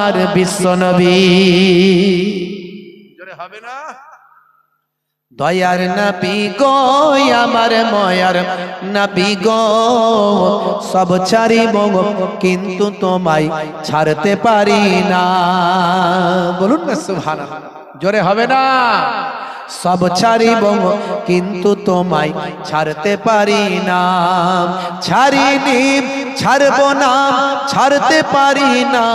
আমার বিশ্বনবী। জোরে হবে না? দয়ার নবী গো আমার ময়ার নবী গো, সব ছাড়িব কিন্তু তোমায় ছাড়তে পারি না। বলুন না সুবহানাল্লাহ। জোরে হবে না? সব ছাড়িব কিন্তু তোমায় ছাড়তে পারি না। ছাড়িনি ছাড়ব না ছাড়তে পারি না,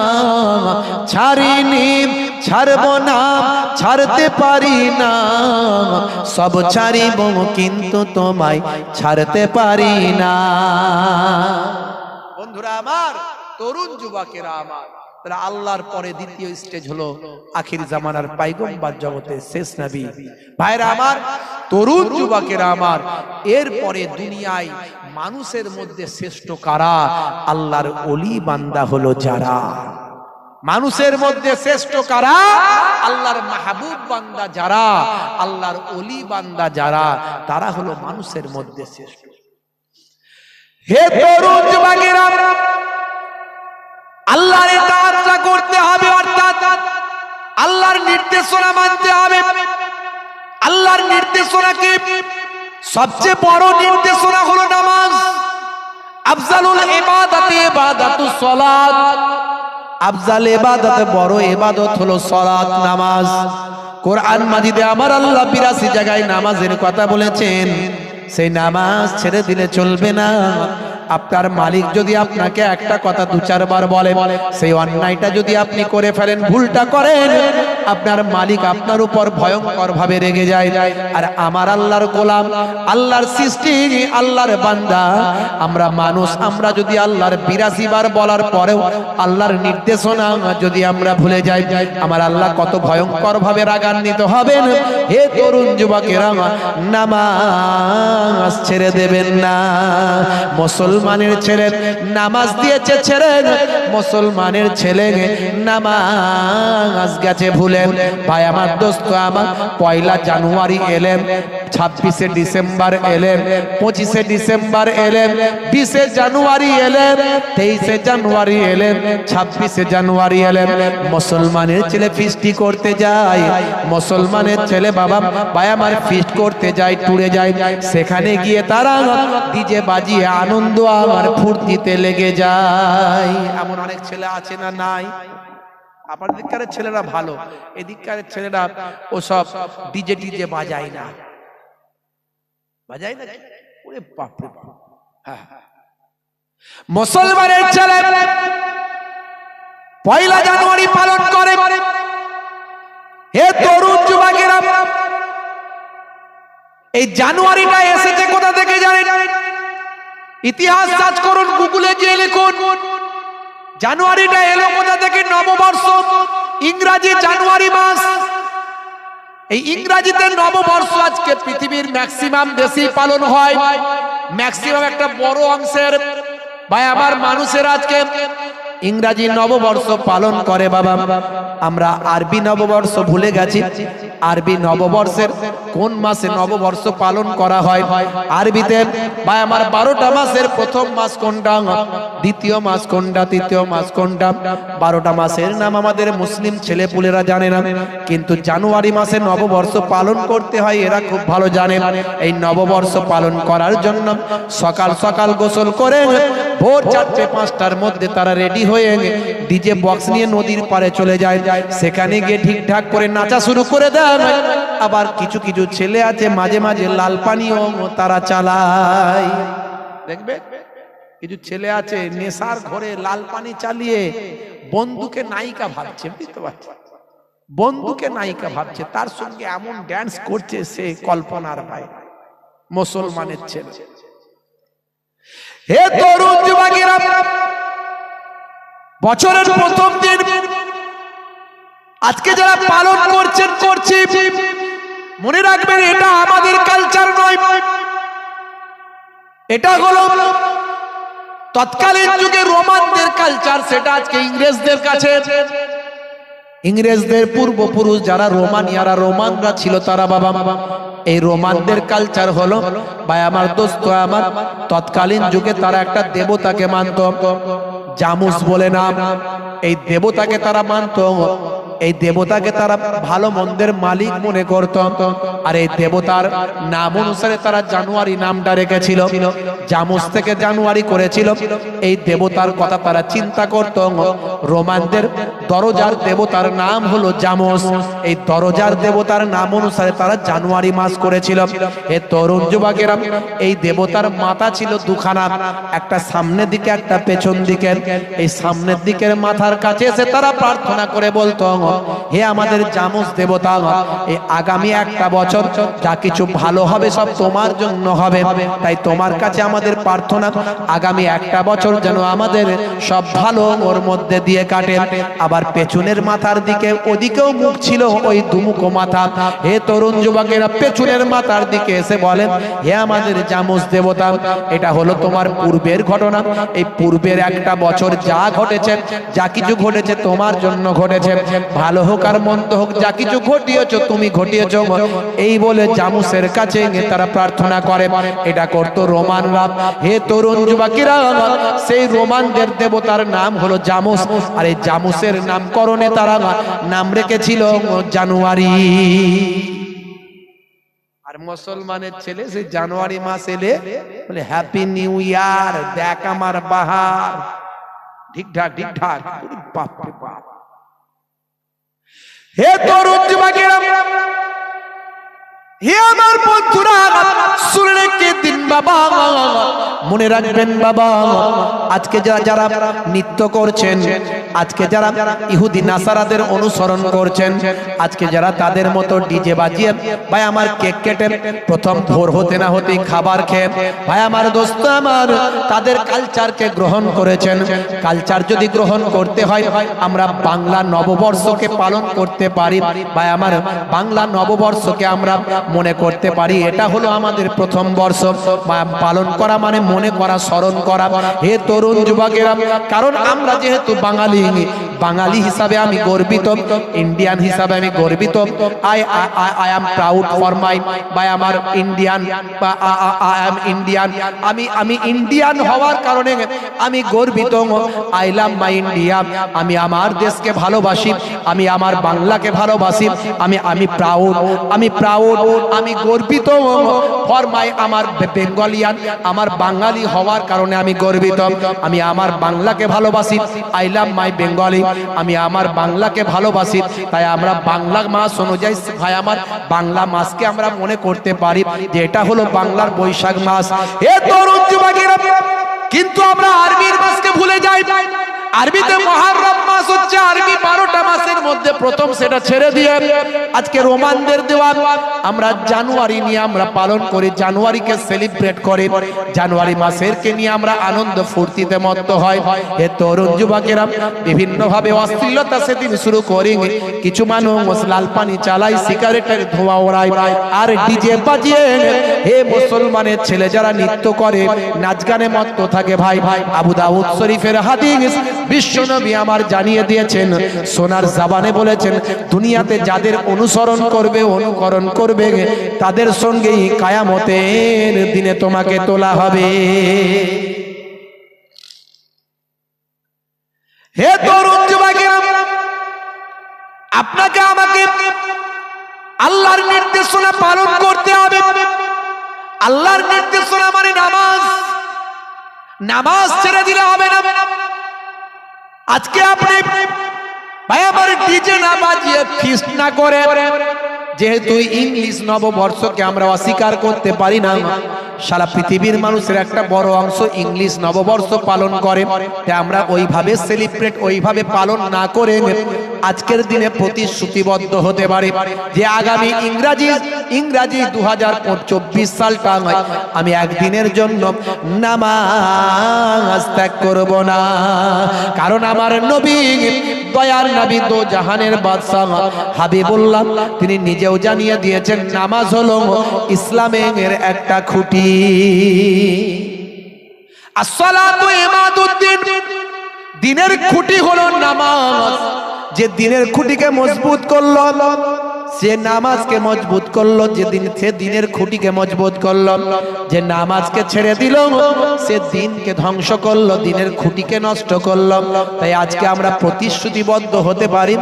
ছাড়িনি ছাড়ব না ছাড়তে পারি না। সব ছাড়িব কিন্তু তোমায় ছাড়তে পারি না। বন্ধুরা আমার, তরুণ যুবকেরা আমার, তারা আল্লাহর পরে দ্বিতীয় স্টেজ হলো আখির জামানার পয়গম্বর জগতের শেষ নবী। ভাইরা আমার, তরুণ যুবকেরা আমার, এরপরে দুনিয়ায় মানুষের মধ্যে শ্রেষ্ঠ কারা? আল্লাহর ওলি বান্দা হলো যারা। মানুষের মধ্যে শ্রেষ্ঠ কারা? আল্লাহর মাহবুব বান্দা যারা, আল্লাহর ওলি বান্দা যারা, তারা হলো মানুষের মধ্যে শ্রেষ্ঠ। হে তরুণ যুবকেরা, আল্লাহর ইতাআত করতে হবে, অর্থাৎ আল্লাহর নির্দেশনা মানতে হবে। আল্লাহর নির্দেশনাকে সবচেয়ে বড় নির্দেশনা হলো নামাজ। আফজালুল ইবাদাতি ইবাদাতুস সালাত। আফজাল ইবাদতে বড় ইবাদত হলো সালাত, নামাজ। কোরআন মাজিদে আমার আল্লাহ ৮২ জায়গায় নামাজের কথা বলেছেন। সেই নামাজ ছেড়ে দিলে চলবে না। আপনার মালিক যদি আপনাকে একটা কথা ২-৪ বার বলে, সেই অন্যায়টা যদি আপনি করে ফেলেন, ভুলটা করেন, আপনার মালিক আপনার উপর ভয়ঙ্কর ভাবে রেগে যায়। আর আমার আল্লাহর গোলাম, আল্লাহর সৃষ্টি, আল্লাহর বান্দা আমরা মানুষ, আমরা যদি আল্লাহর ৮২ বার বলার পরেও আল্লাহর নির্দেশনা যদি আমরা ভুলে যাই, আমার আল্লাহ কত ভয়ঙ্কর ভাবে রাগান্বিত হবেন। হে তরুণ যুবকেরা, নামাজ ছেড়ে দেবেন না। মুসলমানের ছেলে নামাজ দিয়েছে ছেড়ে, মুসলমানের ছেলে নামাজ গেছে ভুলে। ভাই আমার, দোস্ত আমার, ১ জানুয়ারি এলেন, ২৬শে ডিসেম্বর এলেন, ২৫শে ডিসেম্বর এলেন, ২০শে জানুয়ারি এলেন, ২৩শে জানুয়ারি এলেন, ২৬শে জানুয়ারি এলেন। মুসলমানের ছেলে ফিস্টি করতে যায়, মুসলমানের ছেলে বাবা ভাই আমার ফিস্ট করতে যায়, টুরে যায়। সেখানে গিয়ে তারা ডিজে বাজিয়ে আনন্দ আমার ফুর্তিতে লেগে যায়। এমন অনেক ছেলে আছে না? নাই? আপনার দিককারের ছেলেরা ভালো, এদিককারের ছেলেরা ওসব ডিজে টিজে বাজায় না, বাজায় না। ওরে বাপ রে বাপ! হ্যাঁ, মুসলমানের ছেলে ১ জানুয়ারি পালন করে। হে তরুণ যুবকেরা, এই জানুয়ারিটা এসেছে কোথা থেকে জানেন? ইতিহাস সার্চ করুন, গুগলে গিয়ে লিখুন জানুয়ারিটা এলো কোথা থেকে। নববর্ষ, ইংরাজি জানুয়ারি মাস। এই ইংরাজিতে নববর্ষ আজকে পৃথিবীর ম্যাক্সিমাম দেশেই পালন হয়। ম্যাক্সিমাম একটা বড় অংশের ভাই আমার মানুষের আজকে ইংরাজি নববর্ষ পালন করে। বাবা, আমরা আরবি নববর্ষ ভুলে গেছি। আরবি নববর্ষের কোন মাসে নববর্ষ পালন করা হয়? আরবিতে ভাই আমার ১২টা মাসের প্রথম মাস কোনটা, দ্বিতীয় মাস কোনটা, তৃতীয় মাস কোনটা? ১২টা মাসের নাম আমাদের মুসলিম ছেলেপুলেরা জানে না, কিন্তু জানুয়ারি মাসে নববর্ষ পালন করতে হয় এরা খুব ভালো জানে। এই নববর্ষ পালন করার জন্য সকাল সকাল গোসল করে ভোর ৪টে-৫টার মধ্যে তারা রেডি হয়ে ডিজে বক্স নিয়ে নদীর পাড়ে চলে যায়। সেখানে গিয়ে ঠিকঠাক করে নাচা শুরু করে দেয়। আবার কিছু কিছু ছেলে আছে মাঝে মাঝে লাল পানিও তারা চালায়। দেখবে কিছু ছেলে আছে নেশার ঘরে লাল পানি চালিয়ে বন্ধুকে নায়িকা ভাবছে, বুঝতে পারছে? বন্ধুকে নায়িকা ভাবছে, তার সঙ্গে এমন ড্যান্স করছে সে কল্পনার বাইরে। মুসলমানের ছেলে। হে তরুণ যুবকেরা, বছরের প্রথম দিন আজকে যারা পালন করছেন করছি, মনে রাখবেন এটা আমাদের কালচার নয়, এটা হলো তৎকালীন যুগে রোমানদের কালচার। সেটা আজকে ইংরেজদের কাছে, ইংরেজদের পূর্বপুরুষ যারা রোমানিয়ারা, রোমানরা ছিল, তারা বাবা এই রোমানদের কালচার হলো ভাই আমার, দোস্ত আমার, তৎকালীন যুগে তারা একটা দেবতাকে মানত, জামুস বলে নাম। এই দেবতাকে তারা মানত, এই দেবতাকে তারা ভালো মন্দের মালিক মনে করত। আর এই দেবতার নাম অনুসারে তারা জানুয়ারি নামটা রেখেছিল, জামুস থেকে জানুয়ারি করেছিল। এই দেবতার কথা তারা চিন্তা করত। রোমানদের দরজার দেবতার নাম হলো জামুস, এই দরজার দেবতার নাম অনুসারে তারা জানুয়ারি মাস করেছিল। এ তরুণ যুবকেরা, এই দেবতার মাথা ছিল দুখানা, একটা সামনের দিকে একটা পেছন দিকে। এই সামনের দিকের মাথার কাছে এসে তারা প্রার্থনা করে বলতো, হে আমাদের জামুস দেবতা, এই আগামী একটা বছর যা কিছু ভালো হবে সব তোমার জন্য হবে, তাই তোমার কাছে আমাদের প্রার্থনা আগামী একটা বছর যেন আমাদের সব ভালো ওর মধ্যে দিয়ে কাটে। আবার পেছনের মাথার দিকে, ওদিকেও মুখ ছিল ওই দুমুখো মাথা। হে তরুণ যুবকেরা, পেছনের মাথার দিকে এসে বলেন, হে আমাদের জামুস দেবতা, এটা হলো তোমার পূর্বের ঘটনা। এই পূর্বের একটা বছর যা ঘটেছে, যা কিছু ঘটেছে তোমার জন্য ঘটেছে, ভালো হোক আর মন্দ হোক, যা কিছু ঘটিয়েছ তুমি ঘটিয়েছ। এই বলে জামুসের কাছে তারা প্রার্থনা করে। এটা করতো রোমানরা। হে তরুণ যুবকেরা, সেই রোমানদের দেবতার নাম হলো জামুস। আর এই জামুসের নামকরণে তারা নাম রেখেছিল জানুয়ারি। আর মুসলমানের ছেলে সেই জানুয়ারি মাস এলে বলে হ্যাপি নিউ ইয়ার, দেখ আমার বাহার, ঠিকঠাক ঠিকঠাক। বাপ রে বাপ। হে তরুণ যুবকেরা, হে আমার বন্ধুরা, শুনে রেখে দিন বাবা, মনে রাখবেন বাবা, আজকে যারা নৃত্য করছেন, আজকে যারা ইহুদি নাসারাদের অনুসরণ করছেন, আজকে যারা তাদের মতো ডিজে বাজিয়ে ভাই আমার কেক কেটে প্রথম ভোর হতে না হতে খাবার খেয়ে ভাই আমার দোস্ত আমার তাদের কালচারকে গ্রহণ করেছেন। কালচার যদি গ্রহণ করতে হয়, আমরা বাংলা নববর্ষকে পালন করতে পারি। ভাই আমার বাংলা নববর্ষকে আমরা মনে করতে পারি এটা হলো আমাদের প্রথম বর্ষ। পালন করা মানে মনে করা, স্মরণ করা। হে তরুণ যুবকেরা, কারণ আমরা যেহেতু বাঙালি, বাঙালি হিসাবে আমি গর্বিত, ইন্ডিয়ান হিসাবে আমি গর্বিত। I am proud for my by আমার ইন্ডিয়ান, আই এম ইন্ডিয়ান। আমি ইন্ডিয়ান হওয়ার কারণে আমি গর্বিত। I love my India. আমি আমার দেশকে ভালোবাসি, আমি আমার বাংলাকে ভালোবাসি। আমি প্রাউড, আমি গর্বিত ফর মাই আমার বেঙ্গলিয়ান। আমার বাঙালি হওয়ার কারণে আমি গর্বিত। আমি আমার বাংলাকে ভালোবাসি। I love my Bengali. আমি আমার বাংলাকে ভালোবাসি। তাই আমরা বাংলা মাস অনুযায়ী ভাই আমার বাংলা মাসকে আমরা মনে করতে পারি যে এটা হলো বাংলার বৈশাখ মাস। এ তরুণ যুবকেরা, কিন্তু আমরা আরবির মাসকে ভুলে যাই। আরবিতে মুহররম মাস হচ্ছে আরবি 12টা মাসের মধ্যে প্রথম, সেটা ছেড়ে দিয়ে আজকে রোমানদের দেওয়া আমরা জানুয়ারি নিয়ে আমরা পালন করি, জানুয়ারিকে সেলিব্রেট করি, জানুয়ারি মাসের কে নিয়ে আমরা আনন্দ ফুর্তিতে মত্ত হয়। হে তরুণ যুবকেরা, বিভিন্ন ভাবে অশ্লীলতা সেদিন শুরু করি। কিছু মানুষ লাল পানি চালাই, সিগারেটের ধোঁয়া ওড়ায় আর ডিজে বাজিয়ে হে মুসলমানের ছেলে যারা নৃত্য করে, নাচ গানে মত্ত থাকে। ভাই আবু দাউদ শরীফের হাদিস বিশ্বনবী আমার জানিয়ে দিয়েছেন, সোনার জবানে বলেছেন, দুনিয়াতে যাদের অনুসরণ করবে, অনুকরণ করবে, তাদের সঙ্গেই কিয়ামতের দিনে তোমাকে তোলা হবে। হে তরুণ যুবকেরা, আপনাকে আমাকে আল্লাহর নির্দেশনা পালন করতে হবে। আল্লাহর নির্দেশনা মানে নামাজ। নামাজ ছেড়ে দিলে হবে না। আজকে আপনি ভাই আমার ডিজে না বাজিয়ে, ফিস্ট না করে, যেহেতু ইংলিশ নববর্ষকে আমরা অস্বীকার করতে পারি না, সারা পৃথিবীর মানুষের একটা বড় অংশ ইংলিশ নববর্ষ পালন করে, তাই আমরা ওইভাবে সেলিব্রেট, ওইভাবে পালন না করে আজকের দিনে প্রতিশ্রুতিবদ্ধ হতে পারি যে আগামী ইংরাজি 2024 সালটা আমি একদিনের জন্য নামাজ ত্যাগ করব না। কারণ আমার নবী, দয়ার নবী, দো জাহানের বাদশাহ হাবিবুল্লাহ, তিনি নিজেও জানিয়ে দিয়েছেন নামাজ হলো ইসলামের একটা খুঁটি। আসসালাতু ইমাদুদ্দিন, দিনের খুঁটি হলো নামাজ। যে দিনের খুঁটিকে মজবুত করলো যে নামাজকে মজবুত করলো, যে দিনের খুঁটিকে মজবুত করলো, যে নামাজকে ছেড়ে দিল সে দিনকে ধ্বংস করলো, দিনের খুঁটিকে নষ্ট করলো। তাই আজকে আমরা প্রতিশ্রুতিবদ্ধ হতে পারি,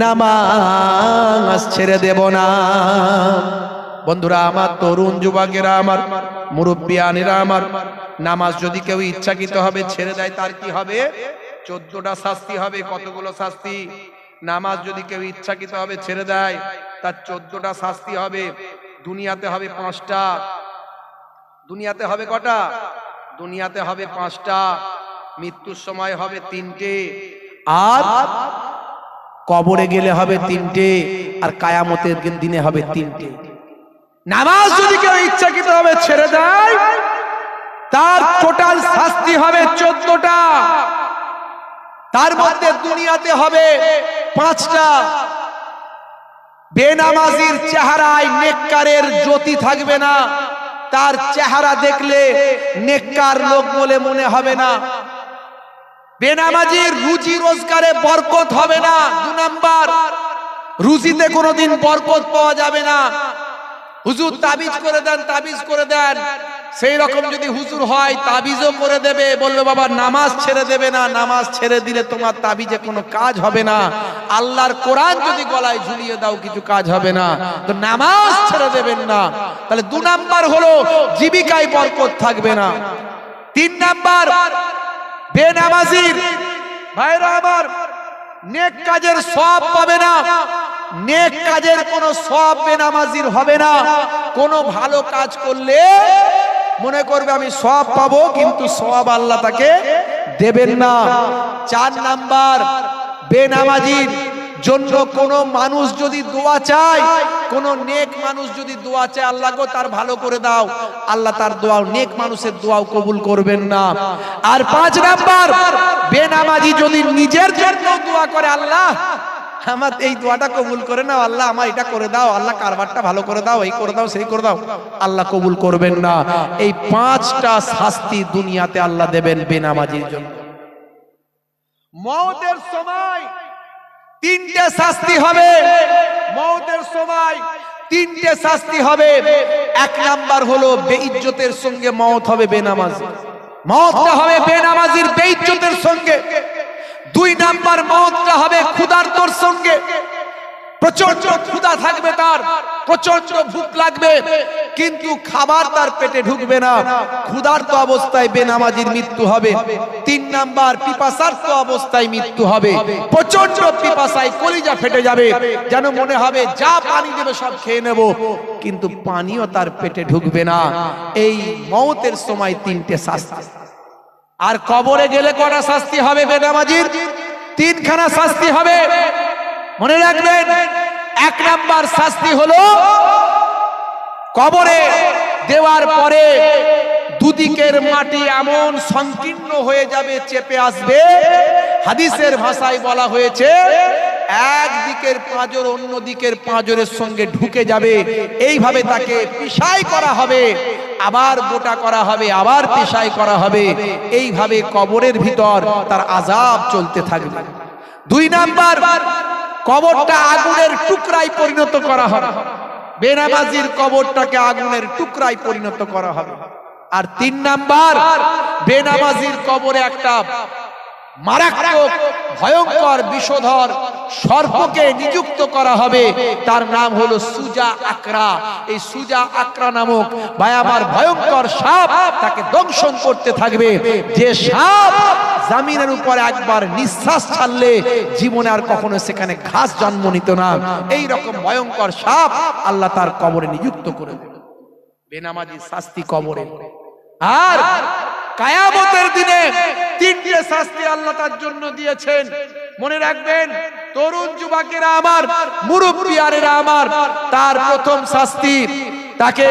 নামাজ ছেড়ে দেব না। বন্ধুরা আমার, তরুণ যুবকেরা আমার, মুরব্বিয়ানেরা আমার, নামাজ যদি কেউ ইচ্ছাকৃত হবে ছেড়ে দেয় তার কি হবে? 14টা শাস্তি হবে। কতগুলো শাস্তি? নামাজ যদি কেউ ইচ্ছাকৃত হবে ছেড়ে দেয় তার 14টা শাস্তি হবে। দুনিয়াতে হবে 5টা। দুনিয়াতে হবে কটা? দুনিয়াতে হবে 5টা, মৃত্যুর সময় হবে 3টে, আর কবরে গেলে হবে 3টে, আর কিয়ামতের দিনে হবে 3টে। নামাজ যদি কেউ ইচ্ছাকৃত হবে ছেড়ে দেয় তার টোটাল শাস্তি হবে 14টা। তার মধ্যে দুনিয়াতে হবে 5টা। বেনামাজির চেহারায় নেককারের জ্যোতি থাকবে না, তার চেহারা দেখলে নেককার লোক বলে মনে হবে না। বেনামাজির রুজি রোজগারে বরকত হবে না। 2 নাম্বার, রুজিতে কোনোদিন বরকত পাওয়া যাবে না। হুজুর তাবিজ করে দেন, তাবিজ করে দেন, সেই রকম যদি হুজুর হয় তাবিজও করে দেবে, বলবে বাবা নামাজ ছেড়ে দেবে না, নামাজ ছেড়ে দিলে তোমার তাবিজে কোনো কাজ হবে না। আল্লাহর কোরআন যদি গলায় ঝুলিয়ে দাও কিছু কাজ হবে না, তো নামাজ ছেড়ে দেবেন না। তাহলে 2 নাম্বার হলো জীবিকায় বরকত থাকবে না। 3 নাম্বার, বেনামাজির ভাইরা আমার নেক কাজের সওয়াব পাবে না। নেক কাজের কোনো সওয়াব বেনামাজির হবে না। কোনো ভালো কাজ করলে মনে করবে আমি সওয়াব পাবো, কিন্তু সওয়াব আল্লাহ তাকে দেবেন না। 4 নাম্বার, বেনামাজির জন্য কোনো মানুষ যদি দোয়া চায়, কোনো নেক মানুষ যদি দোয়া চায়, আল্লাহ গো তার ভালো করে দাও, আল্লাহ তার দোয়া, নেক মানুষের দোয়াও কবুল করবেন না। আর 5 নাম্বার, বেনামাজি যদি নিজের জন্য দোয়া করে, আল্লাহ আমার এই দোয়াটা কবুল করে নাও, আল্লাহ আমার এটা করে দাও, আল্লাহ কারবারটা ভালো করে দাও, এই করে দাও, সেই করে দাও, আল্লাহ কবুল করবেন না। এই 5টা শাস্তি দুনিয়াতে আল্লাহ দেবেন বেনামাজির জন্য। মওতের সময় 3টে শাস্তি হবে। মওতের সময় 3টে শাস্তি হবে। 1 নাম্বার হলো বেইজ্জতের সঙ্গে মওত হবে বেনামাজি। মওতটা হবে বেনামাজির বেইজ্জতের সঙ্গে। 2 নাম্বার, মওতটা হবে ক্ষুধার্তর সঙ্গে। প্রচন্ড ক্ষুধা থাকবে, তার প্রচন্ড ভুক লাগবে, কিন্তু খাবার তার পেটে ঢুকবে না, ক্ষুধার্ত অবস্থায় বেনামাজির মৃত্যু হবে। 3 নাম্বার, পিপাসার্ত অবস্থায় মৃত্যু হবে। প্রচন্ড পিপাসায় কলিজা ফেটে যাবে, যেন মনে হবে যা পানি দেবে সব খেয়ে নেব, কিন্তু পানিও তার পেটে ঢুকবে না। এই মওতের সময় 3টে শাস্তি। আর কবরে গেলে কটা শাস্তি হবে বেনামাজির? 3খানা শাস্তি হবে। মনে রাখবেন, 1 নাম্বার শাস্তি হলো কবরে দেওয়ার পরে দুদিকের মাটি এমন সংকীর্ণ হয়ে যাবে, চেপে আসবে। হাদিসের ভাষায় বলা হয়েছে এক দিকের পাঁজর অন্য দিকের পাঁজরের সঙ্গে ঢুকে যাবে। এইভাবে তাকে পিষাই করা হবে, আবার গোটা করা হবে, আবার পিষাই করা হবে। এইভাবে কবরের ভিতর তার আযাব চলতে থাকবে। 2 নাম্বার, কবরটা আগুনের টুকরায় পরিণত করা হবে। বেনামাজির কবরটাকে আগুনের টুকরায় পরিণত করা হবে। আর 3 নাম্বার, বেনামাজির কবরে একটা মারাত্মক ভয়ঙ্কর বিষধর সর্পকে নিযুক্ত করা হবে। তার নাম হলো সুজা আকরা। এই সুজা আকরা নামক ভাই আমার ভয়ঙ্কর সাপ তাকে দংশন করতে থাকবে। যে সাপ জমিনের উপর একবার নিঃশ্বাস ছাড়লে জীবনে আর কখনো সেখানে ঘাস জন্ম নিত না, এই রকম ভয়ঙ্কর সাপ আল্লাহ তার কবরে নিযুক্ত করে দেবে। বেনামাজির শাস্তি কবরে। আর কিয়ামতের দিনে 3টে শাস্তি আল্লাহ তার জন্য দিয়েছেন। মনে রাখবেন তরুণ যুবকেরা আমার, মুরব্বিয়ানেরা আমার, তার প্রথম শাস্তি, তাকে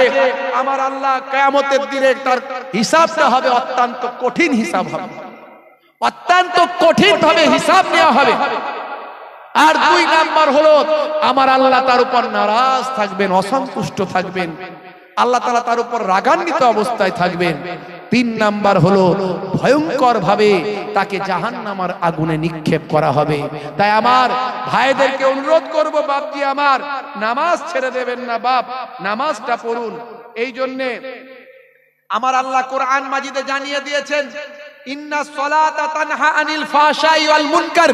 আমার আল্লাহ কিয়ামতের দিনে তার হিসাবটা হবে অত্যন্ত কঠিন হিসাব হবে, অত্যন্ত কঠিন ভাবে হিসাব নেওয়া হবে। আর 2 নাম্বার হলো আমার আল্লাহ তার উপর নারাজ থাকবেন, অসন্তুষ্ট থাকবেন। আল্লাহ তাআলা তার উপর রাগান্বিত অবস্থায় থাকবেন। 3 নাম্বার হলো ভয়ঙ্কর ভাবে তাকে জাহান্নামের আগুনে নিক্ষেপ করা হবে। তাই আমার ভাইদেরকে অনুরোধ করব, বাপজি আমার নামাজ ছেড়ে দেবেন না বাপ, নামাজটা পড়ুন। এই জন্য আমার আল্লাহ কোরআন মাজিদে জানিয়ে দিয়েছেন, ইন্নাস সালাতা তানহা আনিল ফাহশাই ওয়াল মুনকার,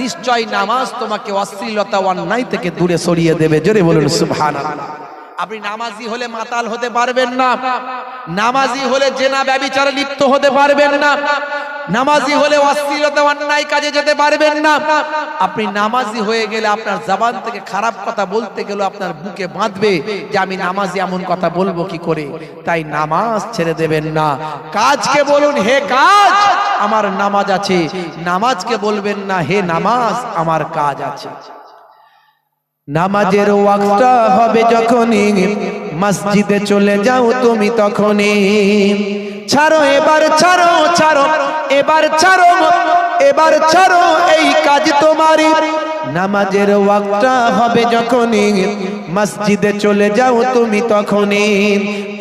নিশ্চয় নামাজ তোমাকে অশ্লীলতা ও অন্যায় থেকে দূরে সরিয়ে দেবে। জোরে বলুন সুবহানাল্লাহ। আপনি নামাজি হলে মাতাল হতে পারবেন না, নামাজি হলে জেনা ব্যভিচারে লিপ্ত হতে পারবেন না, নামাজি হলে অশ্লীলতা অন্যায় কাজে যেতে পারবেন না। আপনি নামাজি হয়ে গেলে আপনার জবান থেকে খারাপ কথা বলতে গেলে আপনার বুকে বাঁধবে যে আমি নামাজি, এমন কথা বলবো কি করে। তাই নামাজ ছেড়ে দেবেন না। কাজকে বলুন হে কাজ আমার নামাজ আছে, নামাজকে বলবেন না হে নামাজ আমার কাজ আছে। নামাজের ওয়াক্তটা হবে যখনই মসজিদে চলে যাও তুমি তখনই। ছাড়ো এবার ছাড়ো ছাড়ো এবার ছাড়ো এবার ছাড়ো এই কাজ তোমারই। নামাজের ওয়াক্তটা হবে যখনই মসজিদে চলে যাও তুমি তখনই।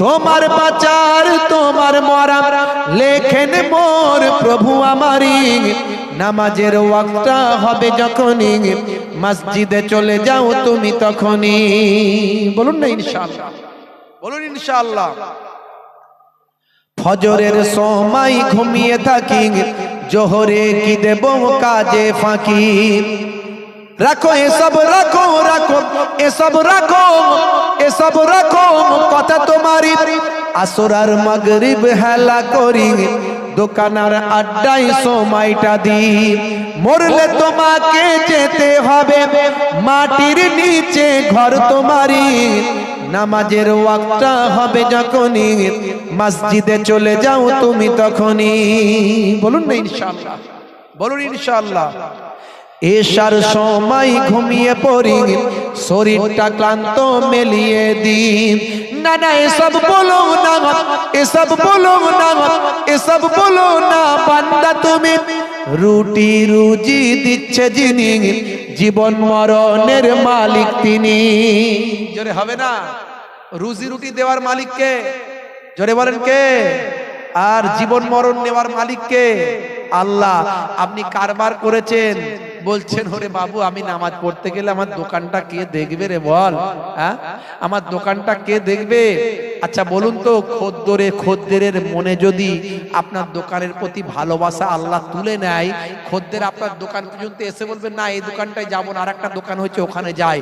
তোমার বাঁচার তোমার মরা লেখেন মোর প্রভু আমারই। নামাজের ওয়াক্তটা হবে যখনই মসজিদে চলে যাও তুমি তখনই। বলুন না ইনশাআল্লাহ, বলুন ইনশাআল্লাহ। ফজরের সময় ঘুমিয়ে থাকি, জোহরে কি দেব কাজে ফাঁকি। রাখো এসব রাখো রাখো এসব রাখো এসব রাখো কথা তোমারই। আসর আর মাগরিব হেলা করি, দোকানার আড্ডায় সময়টা দিই। মরলে তোমাকে যেতে হবে মাটির নিচে ঘর তোমারই। নামাজের ওয়াক্তটা হবে যখনই মসজিদে চলে যাও তুমি তখনই। বলুন না ইনশাআল্লাহ, বলুন ইনশাআল্লাহ। এশার সময় ঘুমিয়ে পড়ি, শরীরটা ক্লান্ত মেলিয়ে দিই। না না এসব বলো না, এসব বলো না, এসব বলো না বান্দা তুমি। রুটি রুজি দিচ্ছে যিনি, জীবন মরণের মালিক তিনি। জোরে হবে না? রুজি রুটি দেওয়ার মালিক কে? জোরে বলেন কে? আর জীবন মরণ নেওয়ার মালিক কে? আল্লাহ। আপনি কারবার করেছেন, বলছেন ওরে বাবু আমি নামাজ পড়তে গেলে আমার দোকানটা কে দেখবে রে বল, হ্যাঁ আমার দোকানটা কে দেখবে? আচ্ছা বলুন তো, খদ্দেরের মনে যদি আপনার দোকানের প্রতি ভালোবাসা আল্লাহ তুলে নেয়, খদ্দের আপনার দোকান পর্যন্ত এসে বলবেন না এই দোকানটায় যাবো না, আর একটা দোকান হচ্ছে ওখানে যাই।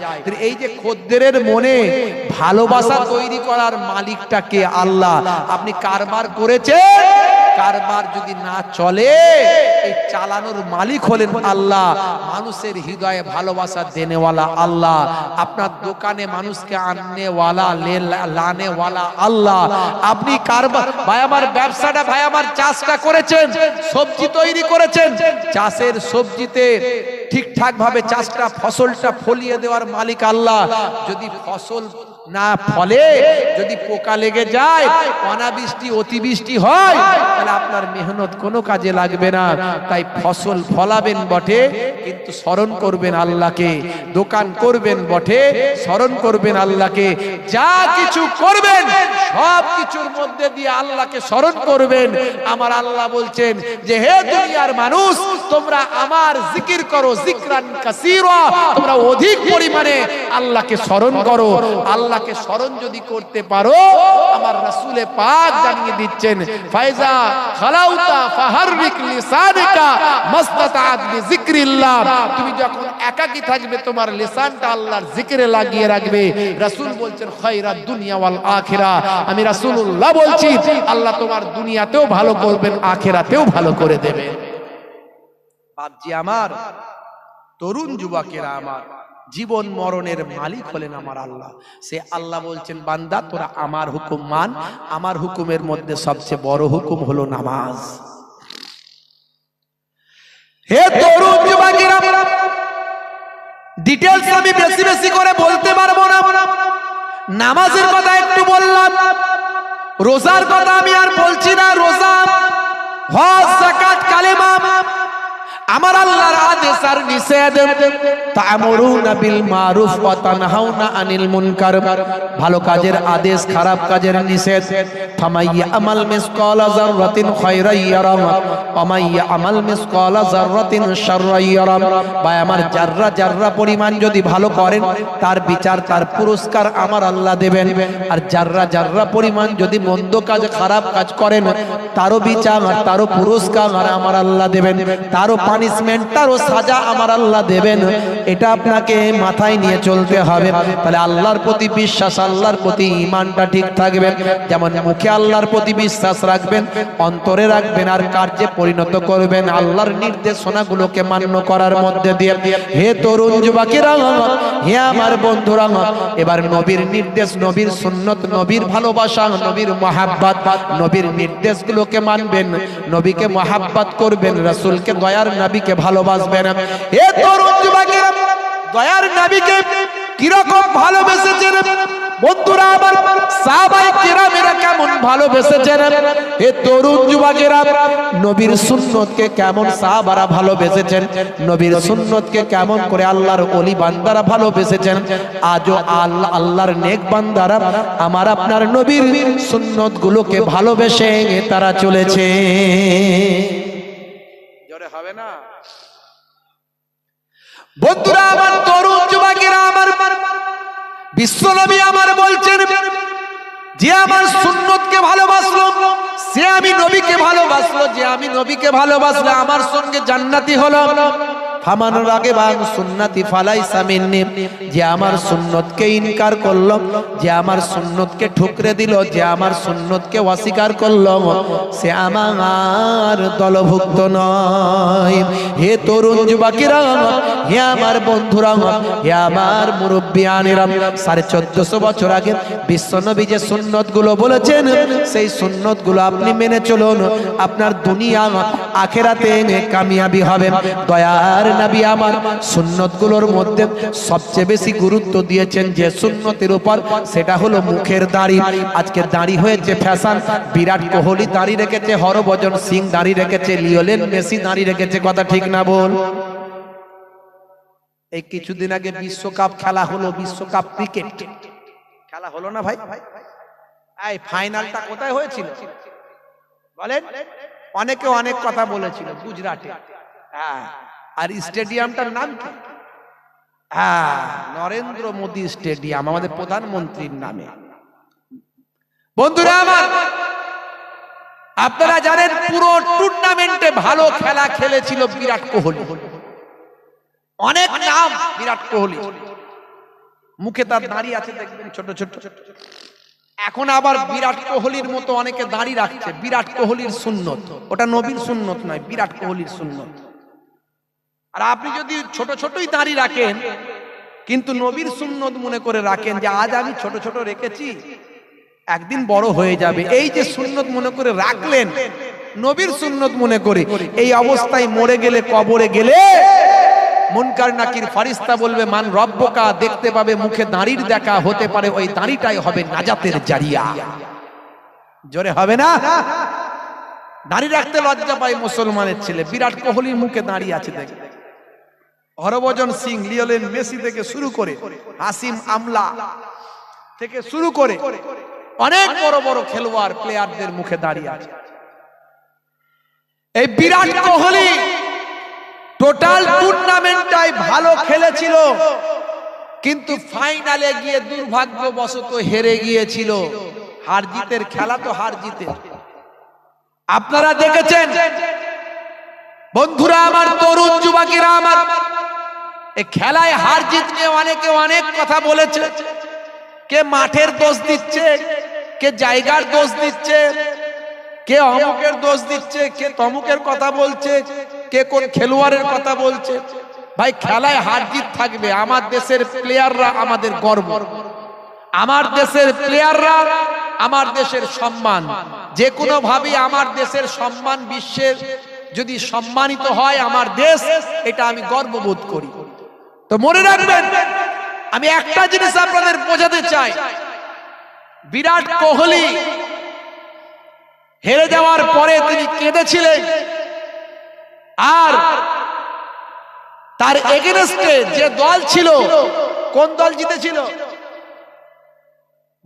এই যে খদ্দেরের মনে ভালোবাসা তৈরি করার মালিকটা কে? আল্লাহ। আপনি কারবার করেছেন, কারবার যদি না চলে এই চালানোর মালিক হলেন আল্লাহ। মানুষের হৃদয়ে ভালোবাসা দেনেওয়ালা আল্লাহ। আপনার দোকানে মানুষকে আননেওয়ালা লানেওয়ালা আল্লাহ। আপনি কারবার ভাই আমার ব্যবসাটা, ভাই আমার চাষটা করেছেন, সবজি তৈরি করেছেন, চাষের সবজিতে ঠিকঠাক ভাবে চাষটা ফসলটা ফলিয়ে দেওয়ার মালিক আল্লাহ। যদি ফসল না ফলে, যদি পোকা লেগে যায়, অনাবৃষ্টি অতিবৃষ্টি হয়, তাহলে আপনার মেহনত কোনো কাজে লাগবে না। তাই ফসল ফলাবেন বটে, কিন্তু স্মরণ করবেন আল্লাহকে। দোকান করবেন বটে, স্মরণ করবেন আল্লাহকে। যা কিছু করবেন সব কিছুর মধ্যে দিয়ে আল্লাহকে স্মরণ করবেন। আমার আল্লাহ বলছেন যে হে দুনিয়ার মানুষ, তোমরা আমার জিকির করো, জিকরান কাসীরা, তোমরা অধিক পরিমাণে আল্লাহকে স্মরণ করো। আল্লাহকে স্মরণ যদি করতে পারো, আমার রাসূলে পাক জানিয়ে দিচ্ছেন ফাইজা খালাউতা ফাহাররিক লিসানাকা মাসতাতাআত বিযিকরিল্লাহ। তুমি যখন একাকী থাকবে তোমার লিসানটা আল্লাহর জিকিরে লাগিয়ে রাখবে। রাসূল বলছেন খায়রাত দুনিয়া ওয়াল আখিরা। আমি রাসূলুল্লাহ বলছি আল্লাহ তোমার দুনিয়াতেও ভালো করবেন, আখিরাতেও ভালো করে দেবেন। বাপজি আমার, তরুণ যুবকেরা আমার, জীবন মরণের মালিক হলেন আমার আল্লাহ। সে আল্লাহ বলছেন বান্দা তোরা আমার হুকুম মান। আমার হুকুমের মধ্যে সবচেয়ে বড় হুকুম হলো নামাজ। হে তরুণ যুবকেরা, ডিটেইলস আমি বেশি বেশি করে বলতে পারবো না। নামাজের কথা একটু বললাম, রোজার কথা আমি আর বলছি না। রোজা, হজ, যাকাত, কালেমা, আমার আল্লাহর আদেশ আর নিষেধ, তা'মুরুনা বিল মারুফ ওয়া তানহাউনা আনিল মুনকার, ভালো কাজের আদেশ, খারাপ কাজের নিষেধ। ফামাইয়া আমাল মিসকালা যাররাতিন খায়রান ইয়ারা ওয়া মাইয়া আমাল মিসকালা যাররাতিন শাররান ইয়ারা। ভাই আমার জাররা জাররা পরিমাণ যদি ভালো করেন তার বিচার, তার পুরস্কার আমার আল্লাহ দেবেন। আর জাররা জাররা পরিমাণ যদি মন্দ কাজ, খারাপ কাজ করেন তারও বিচার, তারও পুরস্কার আমার আল্লাহ দেবেন, তারও পানিশমেন্ট, তারও সাজা আমার আল্লাহ দেবেন। এটা আপনাকে মাথায় নিয়ে চলতে হবে। তাহলে আল্লাহর প্রতি বিশ্বাস, আল্লাহর প্রতি ঈমানটা ঠিক থাকবে। যেমন মুখে আল্লাহর প্রতি বিশ্বাস রাখবেন, অন্তরে রাখবেন, আর কার্যে পরিণত করবেন আল্লাহর নির্দেশনাগুলোকে মান্য করার মধ্যে দিয়ে। হে তরুণ যুবকেরা, হে আমার বন্ধুরা, এবার নবীর নির্দেশ, নবীর সুন্নত, নবীর ভালোবাসা, নবীর মহাব্বত, নবীর নির্দেশগুলোকে মানবেন, নবীকে মহাব্বত করবেন, রাসূলকে, দয়ার নবীকে ভালোবাসবেন। হে তরুণ যুবকেরা, দয়ার নবীকে কিরকম ভালোবেসেছেন বন্ধুরা আমার, সাহাবায়ে কেরামেরা কেমন ভালোবেসেছেন। হে তরুণ যুবকেরা, নবীর সুন্নতকে কেমন সাহাবারা ভালোবেসেছেন, নবীর সুন্নতকে কেমন করে আল্লাহর ওলি বান্দারা ভালোবেসেছেন। আজও আল্লাহর নেক বান্দারা আমার আপনার নবীর সুন্নতগুলোকে ভালোবেসে তারা চলেছে। জোরে হবে না বন্ধুরা আমার, তরুণ যুবকেরা আমার, বিশ্বনবী আমার বলছেন, যে আমার সুন্নতকে ভালোবাসলো সে আমি নবীকে ভালোবাসলো, যে আমি নবীকে ভালোবাসলে আমার সঙ্গে জান্নাতি হলো। ফামান রাগিবা আন সুন্নতি ফালাইসা মিন্নি, যে আমার সুন্নতকে ইনকার করলো, যে আমার সুন্নতকে ঠুকরে দিল, যে আমার সুন্নতকে অস্বীকার করলো, সে আমার দলভুক্ত নয়। হে তরুণ যুবকেরা, হে আমার বন্ধুরা, হে আমার মুরব্বিয়ানেরা, 1450 বছর আগে বিশ্বনবী যে সুন্নতগুলো বলেছেন সেই সুন্নতগুলো আপনি মেনে চলুন, আপনার দুনিয়া আখিরাতে কামিয়াবি হবে। দয়ার নবী আমার সুন্নতগুলোর মধ্যে সবচেয়ে বেশি গুরুত্ব দিয়েছেন যে সুন্নতের উপর, সেটা হলো মুখের দাড়ি। আজকে দাড়ি হয়েছে ফ্যাশন, বিরাট কোহলি দাড়ি রেখেছে, হরভজন সিং দাড়ি রেখেছে, লিওনেল মেসি দাড়ি রেখেছে, কথা ঠিক না বল? এই কিছুদিন আগে বিশ্বকাপ খেলা হলো, বিশ্বকাপ ক্রিকেট খেলা হলো না ভাই? এই ফাইনালটা কোথায় হয়েছিল বলেন? অনেকে অনেক কথা বলেছিল, গুজরাটে। হ্যাঁ, আর স্টেডিয়ামটার নাম কি? হ্যাঁ, নরেন্দ্র মোদী স্টেডিয়াম, আমাদের প্রধানমন্ত্রীর নামে। বন্ধুরা আমার, আপনারা জানেন পুরো টুর্নামেন্টে ভালো খেলা খেলেছিল বিরাট কোহলি। অনেক নাম বিরাট কোহলি, মুখে তার দাড়ি আছে দেখবেন ছোট ছোট। এখন আবার বিরাট কোহলির মতো অনেকে দাড়ি রাখছে, বিরাট কোহলির সুন্নত, ওটা নবীর সুন্নত নয়, বিরাট কোহলির সুন্নত। আর আপনি যদি ছোট ছোটই দাড়ি রাখেন কিন্তু নবীর সুন্নত মনে করে রাখেন, যে আজ আমি ছোট ছোট রেখেছি একদিন বড় হয়ে যাবে, এই যে সুন্নত মনে করে রাখলেন, নবীর সুন্নত মনে করে, এই অবস্থায় মরে গেলে, কবরে গেলে মুনকার নাকির ফারিস্তা বলবে মান রব্বকা, দেখতে পাবে মুখে দাড়ির দেখা, হতে পারে ওই দাড়িটাই হবে নাজাতের জারিয়া। জোরে হবে না? দাড়ি রাখতে লজ্জা পায় মুসলমানের ছেলে, বিরাট কোহলির মুখে দাড়ি আছে দেখে। হরভজন সিং, লিওনেল মেসি থেকে শুরু করে, হাসিম আমলা থেকে শুরু করে অনেক বড় বড় খেলোয়াড়, প্লেয়ারদের মুখে দাড়ি আছে। এই বিরাট কোহলি টোটাল টুর্নামেন্টটাই ভালো খেলেছিল, কিন্তু ফাইনালে গিয়ে দুর্ভাগ্যবশত হেরে গিয়েছিল। হার জিতের খেলা তো হার জিতের, আপনারা দেখেছেন বন্ধুরা আমার, তরুণ যুবকেরা আমার, এই খেলায় হার জিত নিয়ে অনেকে অনেক কথা বলেছে। কে মাঠের দোষ দিচ্ছে, কে জায়গার দোষ দিচ্ছে, কে অমুকের দোষ দিচ্ছে, কে তমুকের কথা বলছে, কে কোন খেলোয়াড়ের কথা বলছে। ভাই খেলায় হার জিত থাকবে, আমার দেশের প্লেয়াররা আমাদের গর্ব, আমার দেশের প্লেয়াররা আমার দেশের সম্মান। যে কোনো ভাবে আমার দেশের সম্মান, বিশ্বের যদি সম্মানিত হয় আমার দেশ, এটা আমি গর্ববোধ করি। তো মনে রাখবেন, আমি একটা জিনিস আপনাদের বোঝাতে চাই, বিরাট কোহলি হেরে যাওয়ার পরে তিনি কেঁদেছিলেন, আর তার এগেনস্টে যে দল ছিল, কোন দল জিতেছিল